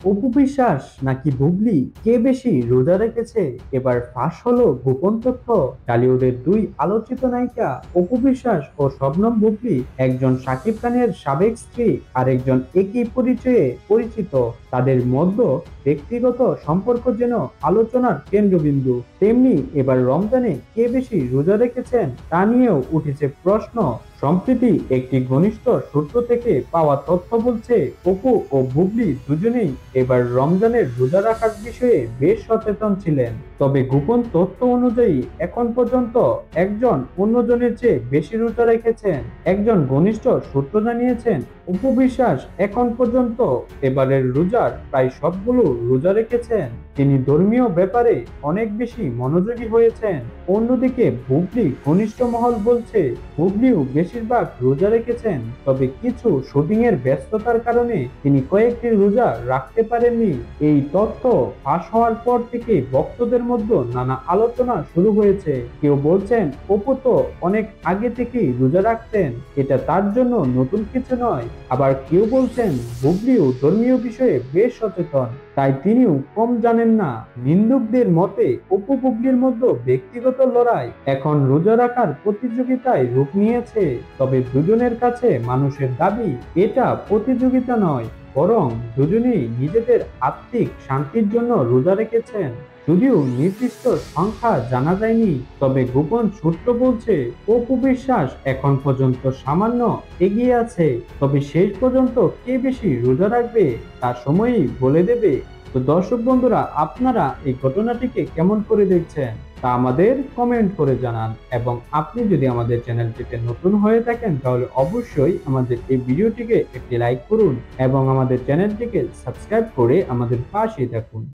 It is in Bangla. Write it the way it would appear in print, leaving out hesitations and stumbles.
অপু বিশ্বাস নাকি বুবলি কে বেশি রোজা রেখেছে? এবার ফাঁস হলো গোপন তথ্য। টলিউডের দুই আলোচিত নায়িকা অপু বিশ্বাস ও শবনম বুবলি, একজন শাকিব খানের সাবেক স্ত্রী, আরেকজন একই পরিচয়ে পরিচিত। তাদের মধ্যে ব্যক্তিগত সম্পর্ক যেন আলোচনার কেন্দ্রবিন্দু। তেমনি এবার রমজানে কে বেশি রোজা রেখেছেন তা নিয়েও উঠেছে প্রশ্ন। সম্প্রতি একটি ঘনিষ্ঠ সূত্র থেকে পাওয়া তথ্য বলছে, অপু ও বুবলি দুজনেই এবার রমজানের রোজা রাখার বিষয়ে বেশ সচেতন ছিলেন। তবে গোপন তথ্য অনুযায়ী এখন পর্যন্ত একজন অন্যজনের চেয়ে বেশি রোজা রেখেছেন। একজন ঘনিষ্ঠ সূত্র জানিয়েছেন, অপু বিশ্বাস এখন পর্যন্ত এবারের রোজার প্রায় সবগুলো রোজা রেখেছেন। তিনি ধর্মীয় ব্যাপারে অনেক বেশি মনোযোগী হয়েছেন। অন্যদিকে বুবলি ঘনিষ্ঠ মহল বলছে, বুবলিও বেশিরভাগ রোজা রেখেছেন, তবে কিছু শুটিং এর ব্যস্ততার কারণে তিনি কয়েকটি রোজা রাখতে পারেননি। এই তথ্য ফাঁস হওয়ার পর থেকে ভক্তদের মধ্যে নানা আলোচনা শুরু হয়েছে। কেউ বলছেন, অপু তো অনেক আগে থেকেই রোজা রাখতেন, এটা তার জন্য নতুন কিছু নয়। আবার কেউ বলছেন, বুবলিও ধর্মীয় বিষয়ে বেশ সচেতন, তাই তিনিও কম জানেন না। নিন্দুকদের মতে অপু বুবলির মধ্যে ব্যক্তিগত লড়াই এখন রোজা রাখার প্রতিযোগিতায় রূপ নিয়েছে। তবে দুজনের কাছে মানুষের দাবি এটা প্রতিযোগিতা নয়, বরং দুজনেই নিজেদের আত্মিক শান্তির জন্য রোজা রেখেছেন। যদিও নির্দিষ্ট সংখ্যা জানা যায়নি, তবে গোপন সূত্র বলছে অপু বিশ্বাস এখন পর্যন্ত সামান্য এগিয়ে আছে। তবে শেষ পর্যন্ত কে বেশি রোজা রাখবে তা সময়ই বলে দেবে। তো দর্শক বন্ধুরা, আপনারা এই ঘটনাটিকে কেমন করে দেখছেন তা আমাদের কমেন্ট করে জানান, এবং আপনি যদি আমাদের চ্যানেলটিতে নতুন হয়ে থাকেন তাহলে অবশ্যই আমাদের এই ভিডিওটিকে একটি লাইক করুন এবং আমাদের চ্যানেলটিকে সাবস্ক্রাইব করে আমাদের পাশেই থাকুন।